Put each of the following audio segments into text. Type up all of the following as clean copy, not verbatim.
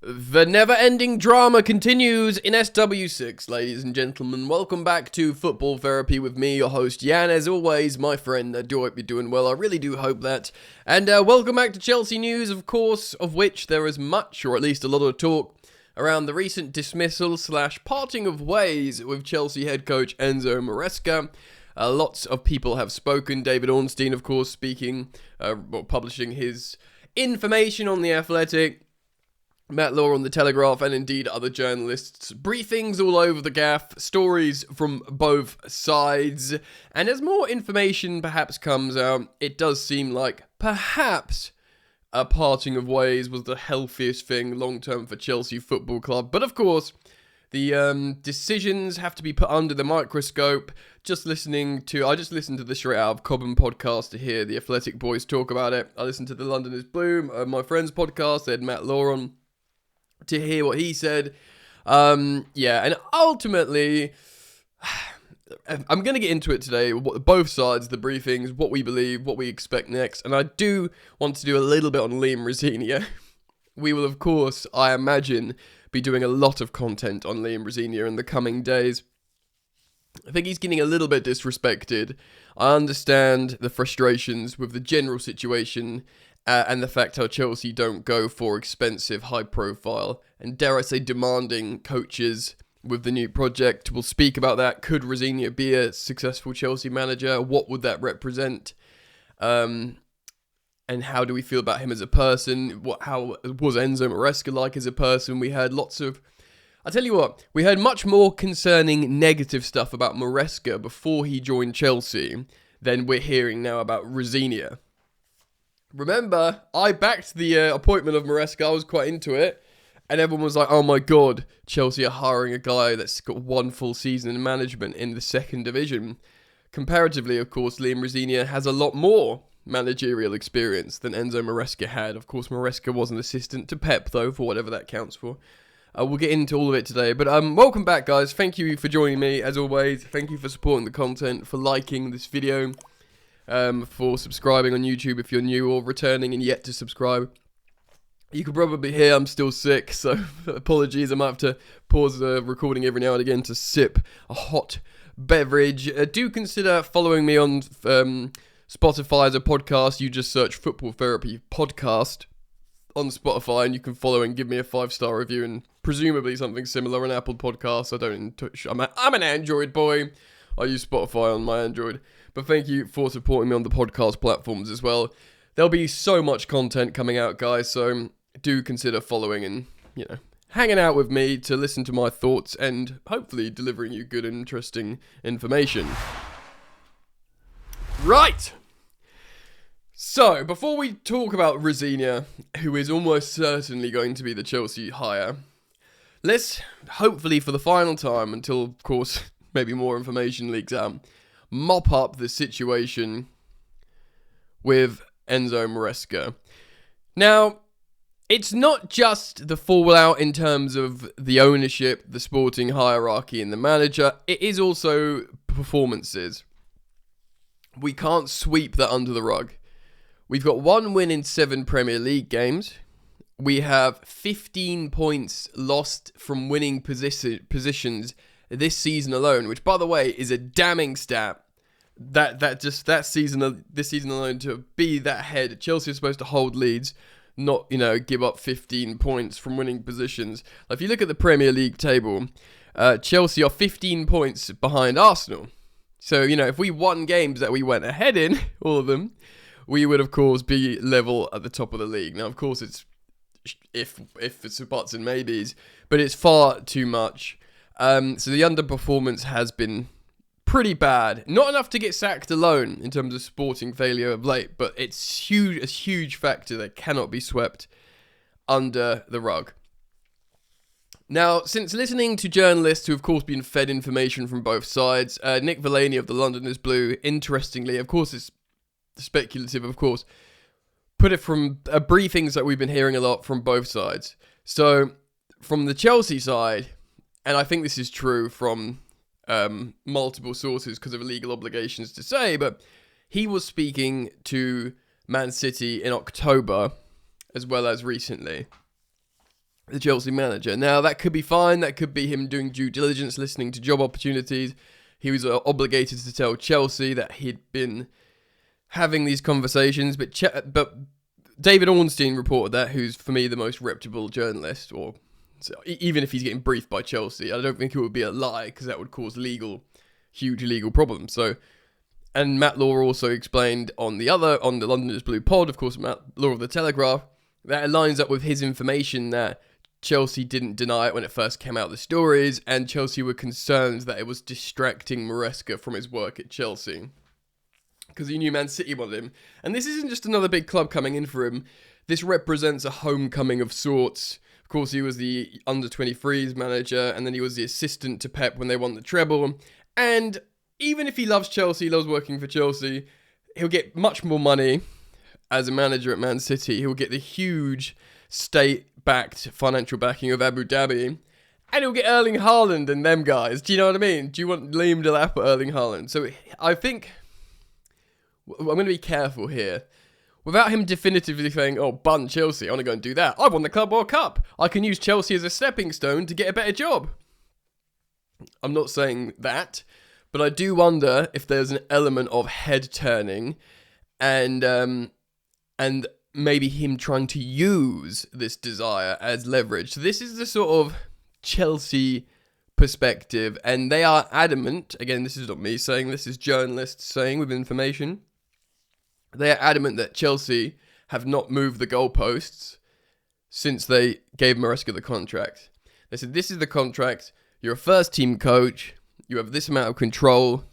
The never-ending drama continues in SW6, ladies and gentlemen. Welcome back to Football Therapy with me, your host, Jan. As always, my friend, I do hope you're doing well. I really do hope that. And welcome back to Chelsea news, of course, of which there is much, or at least a lot of talk, around the recent dismissal / parting of ways with Chelsea head coach Enzo Maresca. Lots of people have spoken. David Ornstein, of course, speaking, publishing his information on The Athletic. Matt Law on The Telegraph, and indeed other journalists. Briefings all over the gaff, stories from both sides, and as more information perhaps comes out, it does seem like perhaps a parting of ways was the healthiest thing long-term for Chelsea Football Club. But of course, the decisions have to be put under the microscope. I just listened to the Straight Out of Cobham podcast to hear the Athletic boys talk about it. I listened to the London is Blue, my friend's podcast. They had Matt Law on to hear what he said. And ultimately, I'm going to get into it today, both sides, the briefings, what we believe, what we expect next, and I do want to do a little bit on Liam Rosenior. We will, of course, I imagine, be doing a lot of content on Liam Rosenior in the coming days. I think he's getting a little bit disrespected. I understand the frustrations with the general situation, and the fact how Chelsea don't go for expensive, high-profile, and dare I say demanding coaches with the new project. We'll speak about that. Could Rosenior be a successful Chelsea manager? What would that represent? And how do we feel about him as a person? How was Enzo Maresca like as a person? We heard I tell you what, we heard much more concerning negative stuff about Maresca before he joined Chelsea than we're hearing now about Rosenior. Remember, I backed the appointment of Maresca. I was quite into it. And everyone was like, oh my god, Chelsea are hiring a guy that's got one full season in management in the second division. Comparatively, of course, Liam Rosenior has a lot more managerial experience than Enzo Maresca had. Of course, Maresca was an assistant to Pep, though, for whatever that counts for. We'll get into all of it today. But welcome back, guys. Thank you for joining me, as always. Thank you for supporting the content, for liking this video. For subscribing on YouTube if you're new or returning and yet to subscribe. You can probably hear I'm still sick, so apologies. I might have to pause the recording every now and again to sip a hot beverage. Do consider following me on Spotify as a podcast. You just search Football Therapy Podcast on Spotify and you can follow and give me a 5-star review and presumably something similar on Apple Podcasts. I'm an Android boy. I use Spotify on my Android. But thank you for supporting me on the podcast platforms as well. There'll be so much content coming out, guys, so do consider following and, hanging out with me to listen to my thoughts and hopefully delivering you good and interesting information. Right! So, before we talk about Rosenior, who is almost certainly going to be the Chelsea hire, let's, hopefully for the final time, until, of course, maybe more information leaks out, mop up the situation with Enzo Maresca. Now, it's not just the fallout in terms of the ownership, the sporting hierarchy and the manager, it is also performances. We can't sweep that under the rug. We've got 1 win in 7 Premier League games. We have 15 points lost from winning positions this season alone, which, by the way, is a damning stat. This season alone, to be that head, Chelsea is supposed to hold leads, not give up 15 points from winning positions. If you look at the Premier League table, Chelsea are 15 points behind Arsenal. So if we won games that we went ahead in, all of them, we would of course be level at the top of the league. Now, of course, it's if it's buts and maybes, but it's far too much. So the underperformance has been pretty bad. Not enough to get sacked alone in terms of sporting failure of late, but it's a huge factor that cannot be swept under the rug. Now, since listening to journalists who have, of course, been fed information from both sides, Nick Villaney of the London is Blue, interestingly, of course it's speculative, of course, put it from briefings that we've been hearing a lot from both sides. So, from the Chelsea side, and I think this is true from multiple sources because of legal obligations to say, but he was speaking to Man City in October, as well as recently. the Chelsea manager. Now, that could be fine. That could be him doing due diligence, listening to job opportunities. He was obligated to tell Chelsea that he'd been having these conversations. But David Ornstein reported that, who's, for me, the most reputable journalist, or so, even if he's getting briefed by Chelsea, I don't think it would be a lie, because that would cause huge legal problems. So, and Matt Law also explained on the Londoners Blue pod, of course, Matt Law of the Telegraph, that it lines up with his information that Chelsea didn't deny it when it first came out, the stories, and Chelsea were concerned that it was distracting Maresca from his work at Chelsea, because he knew Man City wanted him. And this isn't just another big club coming in for him. This represents a homecoming of sorts. Of course, he was the under-23s manager, and then he was the assistant to Pep when they won the treble. And even if he loves Chelsea, loves working for Chelsea, he'll get much more money as a manager at Man City. He'll get the huge state-backed financial backing of Abu Dhabi, and he'll get Erling Haaland and them guys. Do you know what I mean? Do you want Liam Delap or Erling Haaland? So I think I'm going to be careful here. Without him definitively saying, oh, bun Chelsea, I want to go and do that. I've won the Club World Cup. I can use Chelsea as a stepping stone to get a better job. I'm not saying that, but I do wonder if there's an element of head turning and maybe him trying to use this desire as leverage. So this is the sort of Chelsea perspective, and they are adamant, again, this is not me saying, this is journalists saying with information, they are adamant that Chelsea have not moved the goalposts since they gave Maresca the contract. They said, this is the contract, you're a first team coach, you have this amount of control,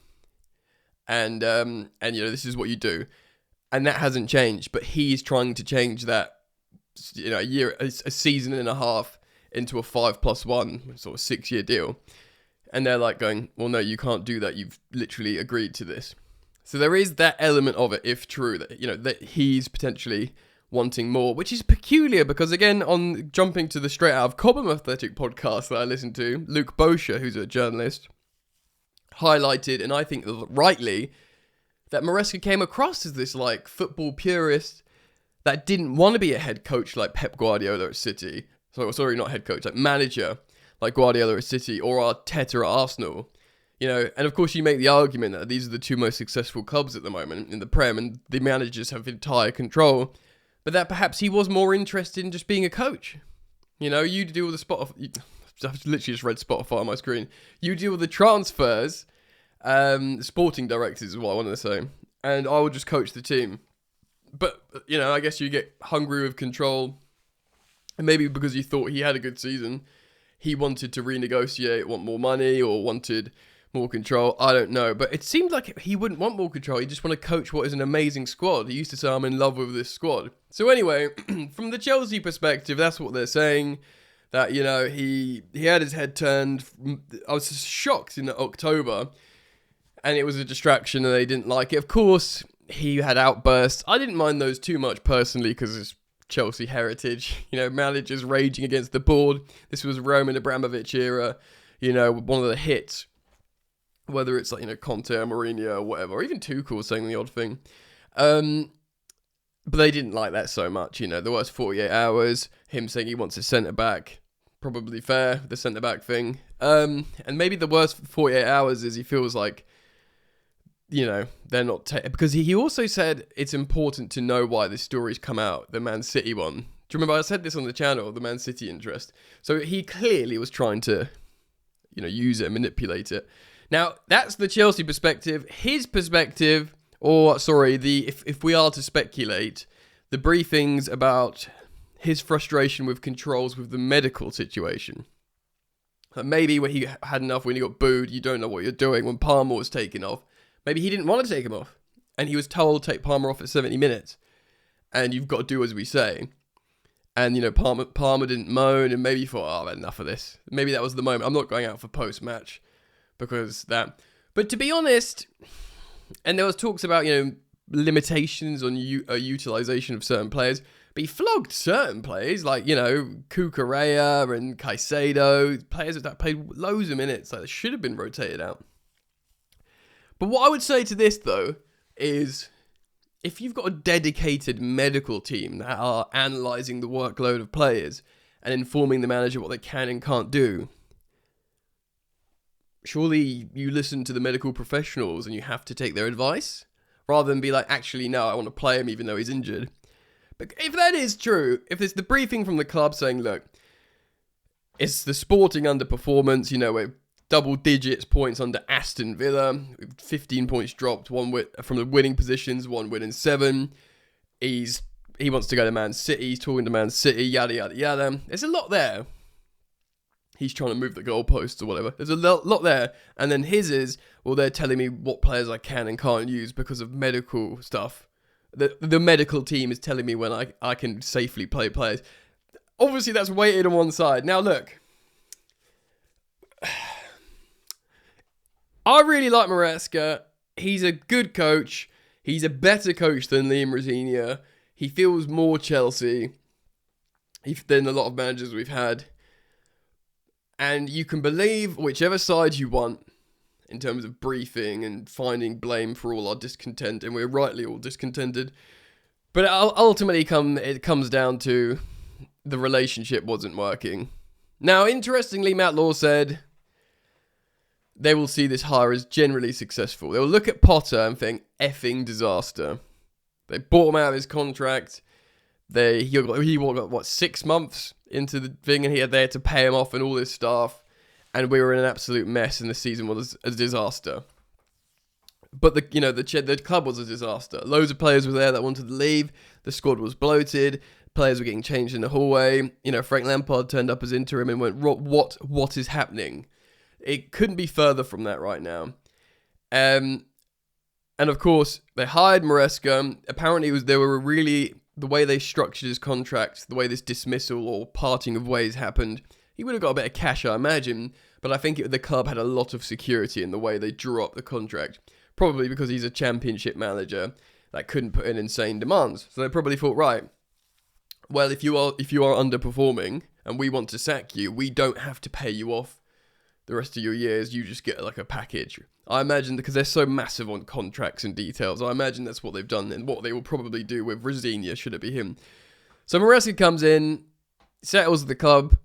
and this is what you do. And that hasn't changed, but he's trying to change that, a season and a half into a 5+1 sort of 6-year deal. And they're like going, well, no, you can't do that. You've literally agreed to this. So there is that element of it, if true, that he's potentially wanting more, which is peculiar because, again, on jumping to the Straight Out of Cobham Athletic podcast that I listened to, Luke Boscher, who's a journalist, highlighted, and I think rightly, that Maresca came across as this football purist that didn't want to be a head coach like Pep Guardiola at City. Sorry, not head coach, like manager like Guardiola at City or Arteta at Arsenal. And of course you make the argument that these are the two most successful clubs at the moment in the Prem, and the managers have entire control, but that perhaps he was more interested in just being a coach. You deal with the Spotify. I've literally just read Spotify on my screen. You deal with the transfers. Sporting directors is what I wanted to say, and I will just coach the team. But I guess you get hungry with control, and maybe because he thought he had a good season, he wanted to renegotiate, want more money, or wanted more control. I don't know, but it seemed like he wouldn't want more control. He just want to coach what is an amazing squad. He used to say, I'm in love with this squad. So anyway, from the Chelsea perspective, that's what they're saying. That, he had his head turned. I was just shocked in October, and it was a distraction and they didn't like it. Of course, he had outbursts. I didn't mind those too much personally because it's Chelsea heritage. Managers raging against the board. This was Roman Abramovich era, one of the hits. Whether it's Conte or Mourinho or whatever, or even Tuchel saying the odd thing. But they didn't like that so much. The worst 48 hours, him saying he wants a centre-back. Probably fair, the centre-back thing. And maybe the worst 48 hours is he feels like, they're not... because he also said it's important to know why this story's come out, the Man City one. Do you remember I said this on the channel, the Man City interest? So he clearly was trying to, use it and manipulate it. Now, that's the Chelsea perspective. His perspective, if we are to speculate, the briefings about his frustration with controls with the medical situation. Maybe when he had enough, when he got booed, you don't know what you're doing, when Palmer was taken off. Maybe he didn't want to take him off, and he was told to take Palmer off at 70 minutes, and you've got to do as we say. And, Palmer didn't moan, and maybe he thought, I've had enough of this. Maybe that was the moment. I'm not going out for post-match. Because that, but to be honest, and there was talks about, limitations on utilization of certain players, but he flogged certain players, like, Cucurella and Caicedo, players that played loads of minutes, that should have been rotated out. But what I would say to this, though, is if you've got a dedicated medical team that are analysing the workload of players, and informing the manager what they can and can't do. Surely you listen to the medical professionals and you have to take their advice, rather than be like, actually, no, I want to play him even though he's injured. But if that is true, if it's the briefing from the club saying, look, it's the sporting underperformance, we're double digits points under Aston Villa, 15 points dropped, from the winning positions, 1 win in 7. He wants to go to Man City, he's talking to Man City, yada, yada, yada. There's a lot there. He's trying to move the goalposts or whatever. There's a lot there. And then his is, well, they're telling me what players I can and can't use because of medical stuff. The medical team is telling me when I can safely play players. Obviously, that's weighted on one side. Now, look. I really like Maresca. He's a good coach. He's a better coach than Liam Rosenior. He feels more Chelsea than a lot of managers we've had. And you can believe whichever side you want in terms of briefing and finding blame for all our discontent, and we're rightly all discontented. But ultimately, it comes down to the relationship wasn't working. Now, interestingly, Matt Law said they will see this hire as generally successful. They will look at Potter and think, effing disaster. They bought him out of his contract. He got 6 months into the thing, and they had to pay him off and all this stuff, and we were in an absolute mess, and the season was a disaster. But the club was a disaster. Loads of players were there that wanted to leave. The squad was bloated. Players were getting changed in the hallway. Frank Lampard turned up as interim and went, what is happening? It couldn't be further from that right now. And of course, they hired Maresca. Apparently, the way they structured his contract, the way this dismissal or parting of ways happened, he would have got a bit of cash, I imagine. But I think the club had a lot of security in the way they drew up the contract. Probably because he's a championship manager that couldn't put in insane demands. So they probably thought, right, well, if you are underperforming and we want to sack you, we don't have to pay you off the rest of your years. You just get like a package. I imagine, because they're so massive on contracts and details, I imagine that's what they've done and what they will probably do with Rosenior, should it be him. So Maresca comes in, settles the club.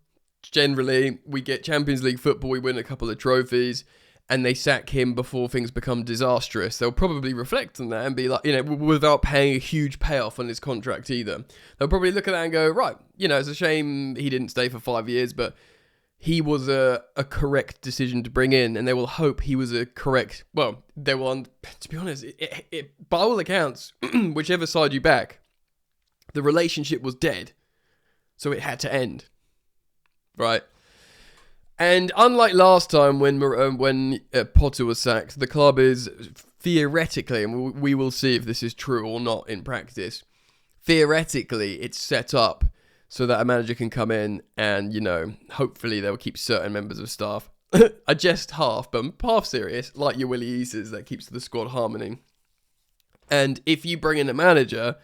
Generally, we get Champions League football, we win a couple of trophies, and they sack him before things become disastrous. They'll probably reflect on that and be like, without paying a huge payoff on his contract either. They'll probably look at that and go, right, it's a shame he didn't stay for 5 years, but he was a correct decision to bring in, and they will hope he was a correct... Well, they will... To be honest, by all accounts, whichever side you back, the relationship was dead, so it had to end. Right? And unlike last time when Potter was sacked, the club is theoretically, and we will see if this is true or not in practice, theoretically it's set up so that a manager can come in and, hopefully they'll keep certain members of staff. I jest half, but I'm half serious, like your Willie Eases that keeps the squad harmony. And if you bring in a manager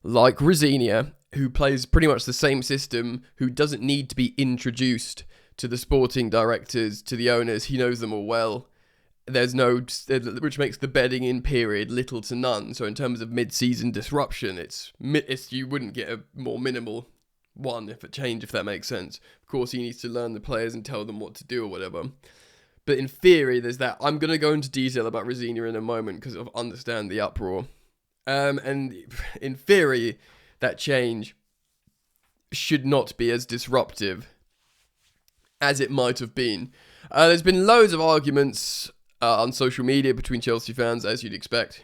like Rosenior, who plays pretty much the same system, who doesn't need to be introduced to the sporting directors, to the owners, he knows them all well. Which makes the bedding in period little to none. So in terms of mid-season disruption, it's you wouldn't get a more minimal one if that makes sense. Of course, he needs to learn the players and tell them what to do or whatever. But in theory, there's that. I'm going to go into detail about Rosenior in a moment because I understand the uproar. And in theory, that change should not be as disruptive as it might have been. There's been loads of arguments on social media between Chelsea fans, as you'd expect.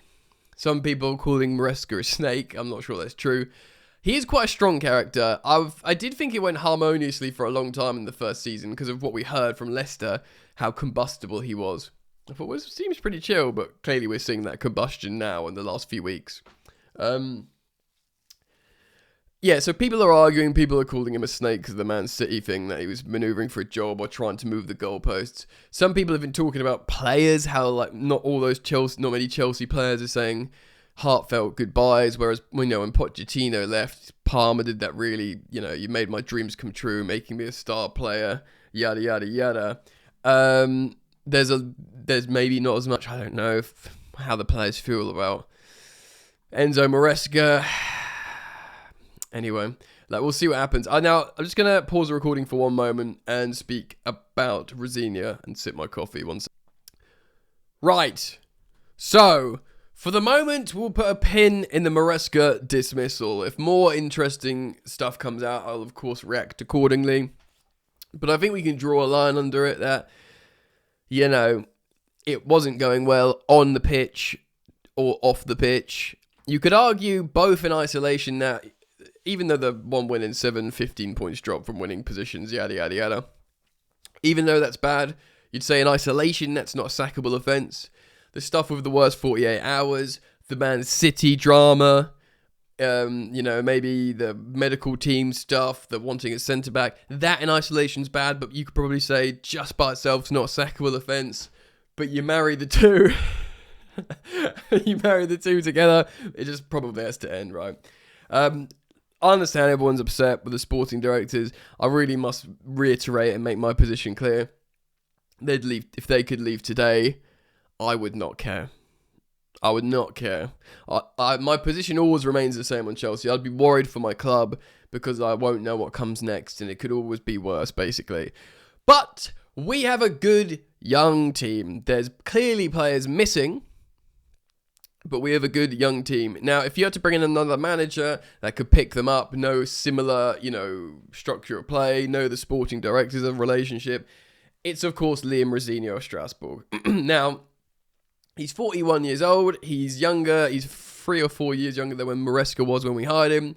Some people calling Maresca a snake. I'm not sure that's true. He is quite a strong character. I did think it went harmoniously for a long time in the first season because of what we heard from Leicester, how combustible he was. I thought, well, it seems pretty chill, but clearly we're seeing that combustion now in the last few weeks. Yeah, so people are arguing, people are calling him a snake because of the Man City thing, that he was manoeuvring for a job or trying to move the goalposts. Some people have been talking about players, how not many Chelsea players are saying heartfelt goodbyes, whereas when Pochettino left, Palmer did that really, you made my dreams come true, making me a star player, yada yada yada. There's maybe not as much, I don't know how the players feel about Enzo Maresca. Anyway, Like, we'll see what happens. Now, I'm just going to pause the recording for one moment and speak about Rosenior and sip my coffee one second. Right. So, for the moment, we'll put a pin in the Maresca dismissal. If more interesting stuff comes out, I'll, of course, react accordingly. But I think we can draw a line under it that, you know, it wasn't going well on the pitch or off the pitch. You could argue both in isolation that even though the 1 win in 7, 15 points drop from winning positions, yada, yada, yada. Even though that's bad, you'd say in isolation that's not a sackable offence. The stuff with the worst 48 hours, the Man City drama, maybe the medical team stuff, the wanting a centre-back, that in isolation's bad, but you could probably say just by itself it's not a sackable offence. But you marry the two, you marry the two together, it just probably has to end, right? I understand everyone's upset with the sporting directors. I really must reiterate and make my position clear. They'd leave if they could leave today. I would not care. I would not care. My position always remains the same on Chelsea. I'd be worried for my club because I won't know what comes next, and it could always be worse, basically. But we have a good young team. There's clearly players missing, but we have a good young team. Now, if you had to bring in another manager that could pick them up, know similar, structure of play, know the sporting directors of relationship, it's, of course, Liam Rosenior of Strasbourg. Now, he's 41 years old. He's younger. He's 3 or 4 years younger than when Maresca was when we hired him.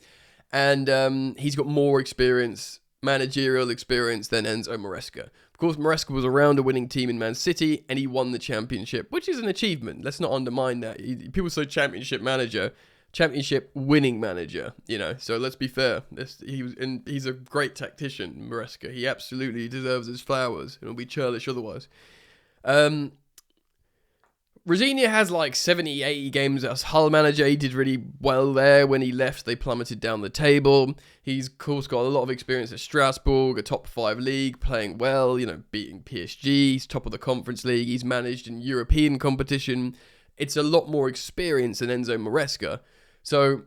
And he's got more experience, managerial experience, than Enzo Maresca. Of course, Maresca was around a winning team in Man City, and he won the championship, which is an achievement. Let's not undermine that. People say championship manager, championship winning manager, So let's be fair. He's a great tactician, Maresca. He absolutely deserves his flowers. It'll be churlish otherwise. Rosenior has like 70, 80 games as Hull manager. He did really well there. When he left, they plummeted down the table. He's, of course, got a lot of experience at Strasbourg, a top 5 league, playing well, beating PSG. He's top of the Conference League. He's managed in European competition. It's a lot more experience than Enzo Maresca. So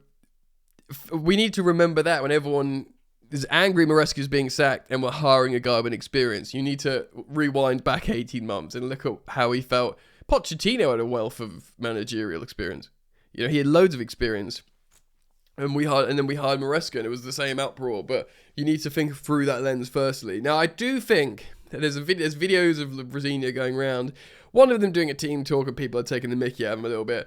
we need to remember that when everyone is angry Maresca's being sacked and we're hiring a guy with experience. You need to rewind back 18 months and look at how he felt. Pochettino had a wealth of managerial experience. He had loads of experience. And then we hired Maresca, and it was the same uproar. But you need to think through that lens firstly. Now, I do think that there's videos of Rosenior going around. One of them doing a team talk, and people are taking the mickey out of him a little bit.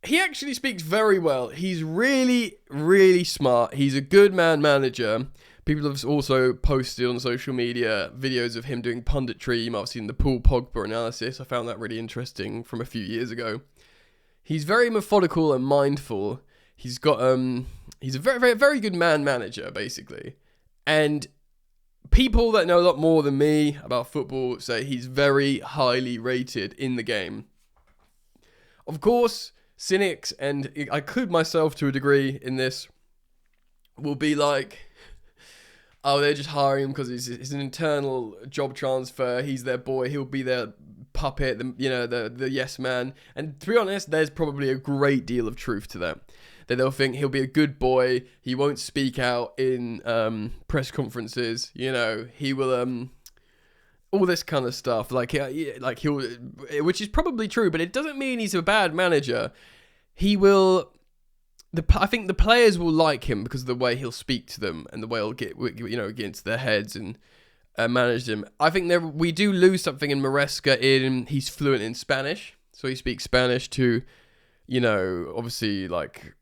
He actually speaks very well. He's really, really smart. He's a good manager. People have also posted on social media videos of him doing punditry. You might have seen the Paul Pogba analysis. I found that really interesting from a few years ago. He's very methodical and mindful. He's got he's a very, very, very good manager, basically. And people that know a lot more than me about football say he's very highly rated in the game. Of course, cynics, and I include myself to a degree in this, will be like, oh, they're just hiring him because it's an internal job transfer. He's their boy. He'll be their puppet, the yes man. And to be honest, there's probably a great deal of truth to that. That they'll think he'll be a good boy. He won't speak out in press conferences. He will all this kind of stuff. Like he'll, which is probably true, but it doesn't mean he's a bad manager. He will. I think the players will like him because of the way he'll speak to them and the way he'll get into their heads and manage them. I think we do lose something in Maresca in he's fluent in Spanish, so he speaks Spanish to, obviously like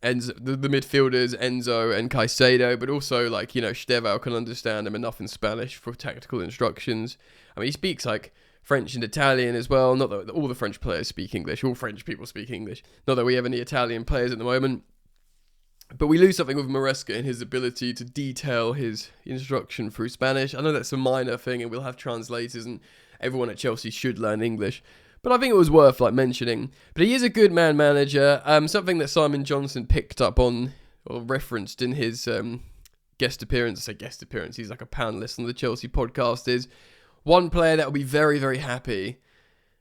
Enzo, the midfielders Enzo and Caicedo, but also like Estevao can understand him enough in Spanish for tactical instructions. I mean, he speaks like French and Italian as well. Not that all the French players speak English. All French people speak English. Not that we have any Italian players at the moment. But we lose something with Maresca in his ability to detail his instruction through Spanish. I know that's a minor thing and we'll have translators and everyone at Chelsea should learn English. But I think it was worth mentioning. But he is a good manager. Something that Simon Johnson picked up on or referenced in his guest appearance. I say guest appearance. He's like a panelist on the Chelsea podcast is, one player that will be very, very happy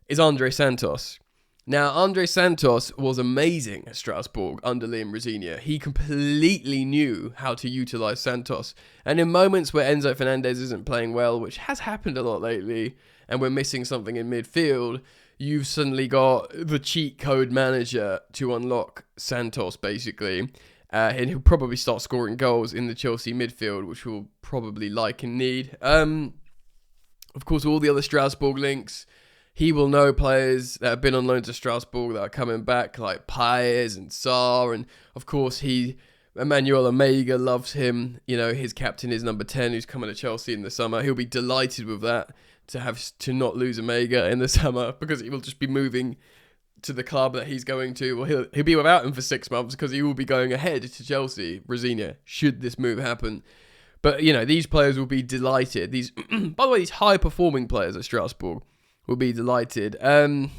is Andre Santos. Now, Andre Santos was amazing at Strasbourg under Liam Rosenior. He completely knew how to utilise Santos. And in moments where Enzo Fernandez isn't playing well, which has happened a lot lately, and we're missing something in midfield, you've suddenly got the cheat code manager to unlock Santos, basically. And he'll probably start scoring goals in the Chelsea midfield, which we'll probably like and need. Of course, all the other Strasbourg links. He will know players that have been on loan to Strasbourg that are coming back, like Paez and Sarr. And, of course, Emmanuel Omega loves him. You know, his captain is number 10, who's coming to Chelsea in the summer. He'll be delighted with that, to not lose Omega in the summer, because he will just be moving to the club that he's going to. Well, he'll be without him for 6 months because he will be going ahead to Chelsea, Rosenior, should this move happen. But, you know, these players will be delighted. By the way, these high-performing players at Strasbourg will be delighted. It'd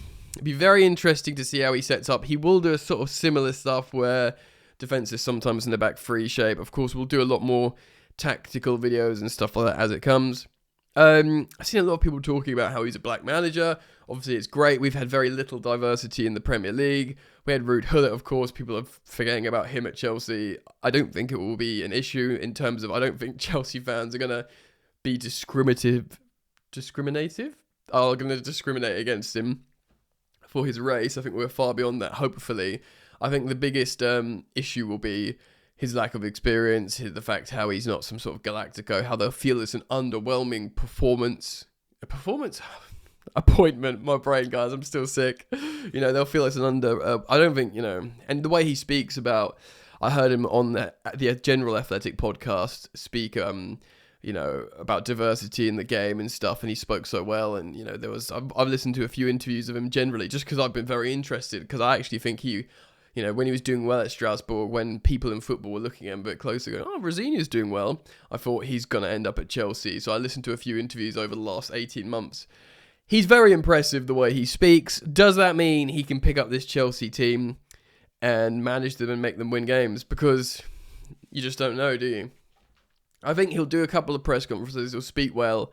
be very interesting to see how he sets up. He will do a sort of similar stuff where defense is sometimes in the back three shape. Of course, we'll do a lot more tactical videos and stuff like that as it comes. I've seen a lot of people talking about how he's a black manager. Obviously, it's great. We've had very little diversity in the Premier League. We had Ruud Gullit, of course. People are forgetting about him at Chelsea. I don't think it will be an issue in terms of, I don't think Chelsea fans are going to be discriminative? Are going to discriminate against him for his race. I think we're far beyond that, hopefully. I think the biggest issue will be his lack of experience, the fact how he's not some sort of Galactico, how they'll feel it's an underwhelming performance. Appointment, my brain, guys, I'm still sick. You know, they'll feel it's an I don't think, you know, and the way he speaks about, I heard him on the General Athletic podcast speak, you know, about diversity in the game and stuff, and he spoke so well. And, you know, I've listened to a few interviews of him generally, just because I've been very interested, because I actually think he, you know, when he was doing well at Strasbourg, when people in football were looking at him a bit closer, going, oh, Rosenior's doing well, I thought he's going to end up at Chelsea. So I listened to a few interviews over the last 18 months. He's very impressive the way he speaks. Does that mean he can pick up this Chelsea team and manage them and make them win games? Because you just don't know, do you? I think he'll do a couple of press conferences. He'll speak well.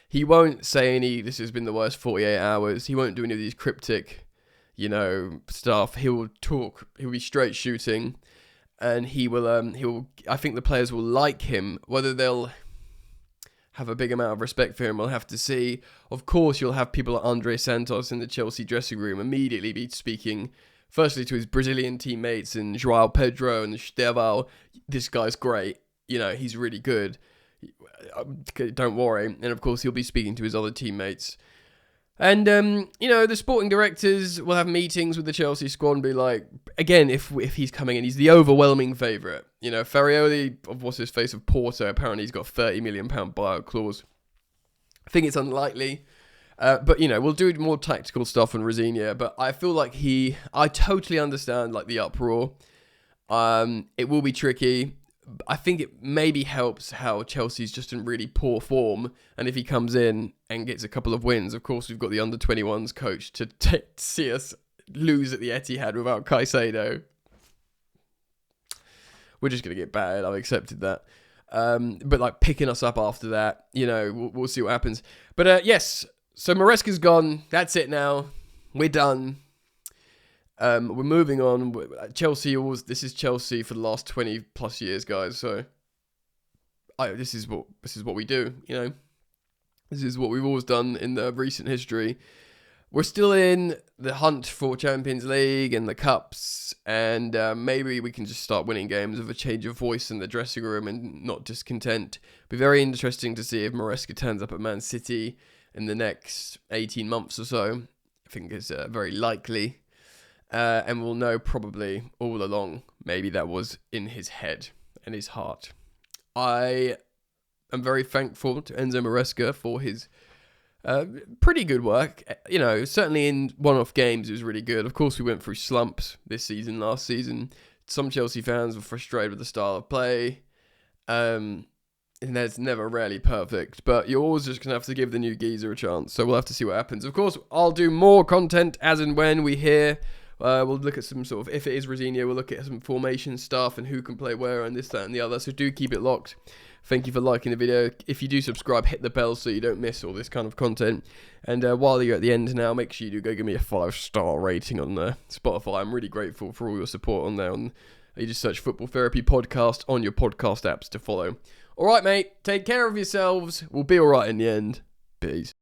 He won't say this has been the worst 48 hours. He won't do any of these cryptic, you know, stuff. He'll talk. He'll be straight shooting. And I think the players will like him. Whether they'll have a big amount of respect for him, we'll have to see. Of course, you'll have people like Andre Santos in the Chelsea dressing room immediately be speaking, firstly, to his Brazilian teammates and João Pedro and Estevão. This guy's great. You know, he's really good. Don't worry. And of course, he'll be speaking to his other teammates. And, you know, the sporting directors will have meetings with the Chelsea squad and be like, again, if he's coming in, he's the overwhelming favourite. You know, Farioli, of what's his face, of Porto, apparently he's got a £30 million buyout clause. I think it's unlikely. But, you know, we'll do more tactical stuff on Rosenior. But I feel like I totally understand, like, the uproar. It will be tricky. I think it maybe helps how Chelsea's just in really poor form, and if he comes in and gets a couple of wins, of course we've got the under-21s coach to see us lose at the Etihad without Caicedo. We're just going to get battered, I've accepted that. But like picking us up after that, you know, we'll see what happens. But yes, so Maresca's gone, that's it now, we're done. We're moving on. This is Chelsea for the last 20 plus years, guys. So, this is what we do. You know, this is what we've always done in the recent history. We're still in the hunt for Champions League and the cups, and maybe we can just start winning games with a change of voice in the dressing room and not discontent. Be very interesting to see if Maresca turns up at Man City in the next 18 months or so. I think it's very likely. And we'll know probably all along, maybe that was in his head and his heart. I am very thankful to Enzo Maresca for his pretty good work. You know, certainly in one-off games it was really good. Of course, we went through slumps this season, last season. Some Chelsea fans were frustrated with the style of play. And that's never really perfect. But you're always just going to have to give the new geezer a chance. So we'll have to see what happens. Of course, I'll do more content as and when we hear. We'll look at some sort of, if it is Rosenior, we'll look at some formation stuff and who can play where and this, that and the other. So do keep it locked. Thank you for liking the video. If you do subscribe, hit the bell so you don't miss all this kind of content. And while you're at the end now, make sure you do go give me a 5-star rating on Spotify. I'm really grateful for all your support on there. You just search Football Therapy Podcast on your podcast apps to follow. All right, mate. Take care of yourselves. We'll be all right in the end. Peace.